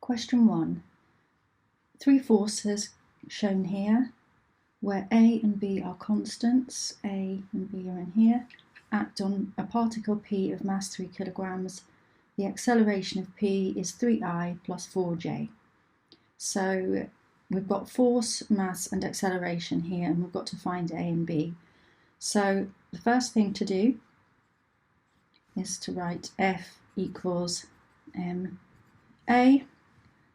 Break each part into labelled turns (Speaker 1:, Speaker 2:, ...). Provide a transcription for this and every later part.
Speaker 1: Question 1. Three forces shown here, where A and B are constants, A and B are in here, act on a particle P of mass 3 kilograms. The acceleration of P is 3I plus 4J. So we've got force, mass and acceleration here, and we've got to find A and B. So the first thing to do is to write F equals ma.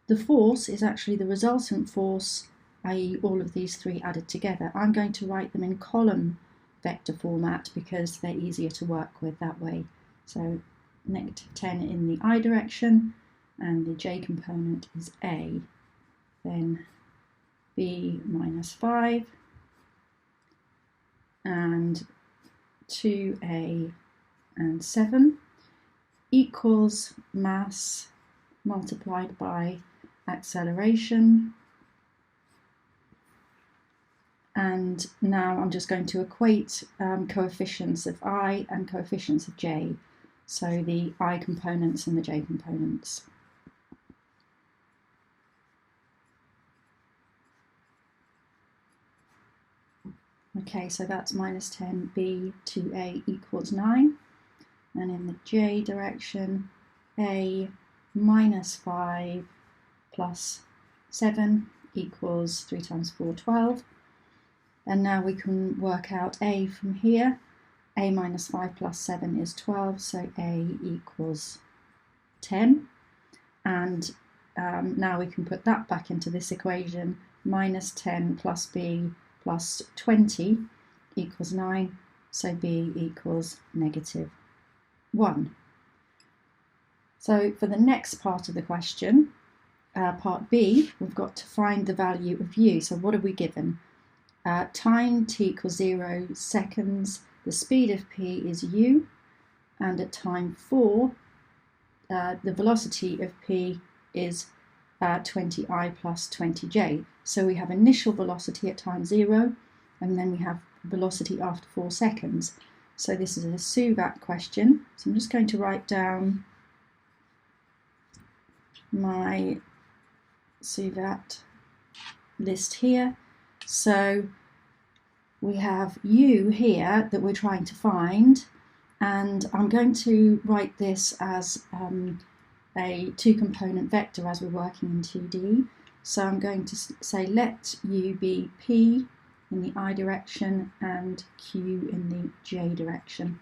Speaker 1: The force is actually the resultant force, i.e. all of these three added together. I'm going to write them in column vector format because they're easier to work with that way. So -10 in the I direction, and the J component is A. Then B minus 5 and 2A and 7 equals mass multiplied by acceleration. And now I'm just going to equate coefficients of I and coefficients of J, so the I components and the J components. Okay, so that's -10b 2a equals 9, and in the J direction, A minus 5 plus 7 equals 3 times 4, 12. And now we can work out A from here. A minus 5 plus 7 is 12, so A equals 10. And now we can put that back into this equation. -10 plus B plus 20 equals 9, so B equals -1. So for the next part of the question, part B, we've got to find the value of U. So what are we given? Time t equals 0 seconds, the speed of P is U, and at time 4, the velocity of P is 20I plus 20J. So we have initial velocity at time 0, and then we have velocity after 4 seconds. So this is a SUVAT question. So I'm just going to write down my SUVAT list here. So we have U here that we're trying to find, and I'm going to write this as a two-component vector as we're working in 2D. So I'm going to say let U be P in the I direction and Q in the J direction.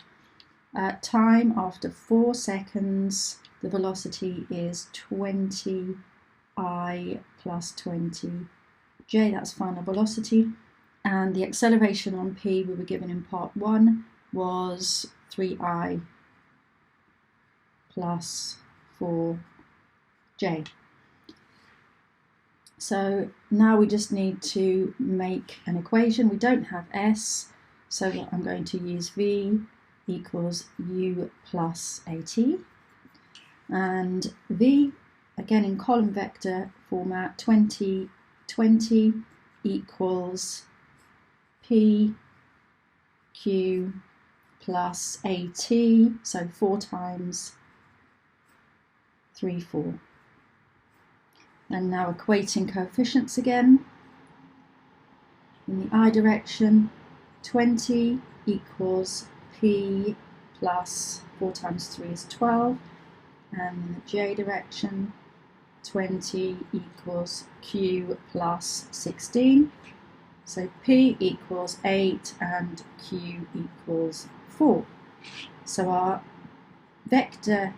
Speaker 1: Time after 4 seconds, the velocity is 20I plus 20J, that's final velocity. And the acceleration on P we were given in part 1 was 3I plus 4J. So now we just need to make an equation. We don't have S, so I'm going to use V equals U plus AT. And V, again in column vector format, 20, 20 equals P, Q plus AT, so 4 times 3, 4. And now equating coefficients again. In the I direction, 20 equals P plus 4 times 3 is 12. And in the J direction, 20 equals Q plus 16. So P equals 8 and Q equals 4. So our vector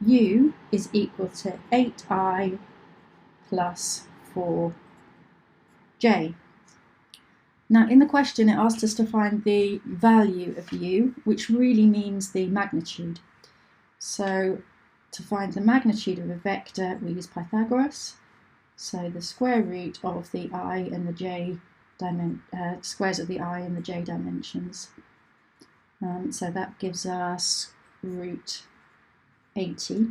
Speaker 1: U is equal to 8I plus 4J. Now in the question it asked us to find the value of U, which really means the magnitude. So to find the magnitude of a vector we use Pythagoras. So the square root of the I and the J squares of the I and the J dimensions. So that gives us root 80,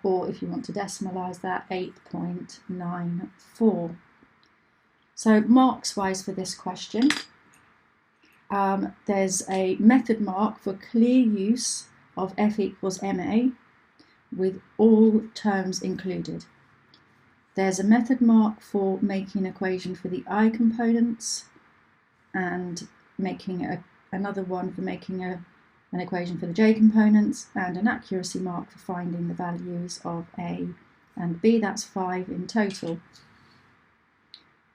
Speaker 1: or if you want to decimalize that, 8.94. So marks wise for this question, there's a method mark for clear use of F equals ma with all terms included. There's a method mark for making an equation for the I components and making another one for making an equation for the j components, and an accuracy mark for finding the values of a and b. That's 5 in total.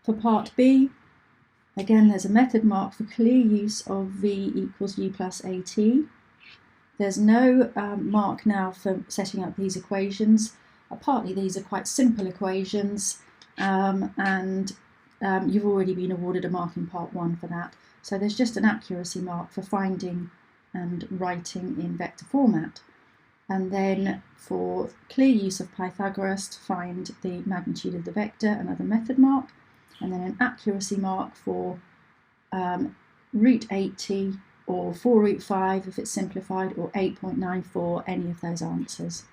Speaker 1: For part B, again, there's a method mark for clear use of v equals u plus at. There's no mark now for setting up these equations. Partly these are quite simple equations, and you've already been awarded a mark in part 1 for that. So there's just an accuracy mark for finding and writing in vector format. And then for clear use of Pythagoras to find the magnitude of the vector, another method mark, and then an accuracy mark for root 80 or 4 root 5 if it's simplified, or 8.94, any of those answers.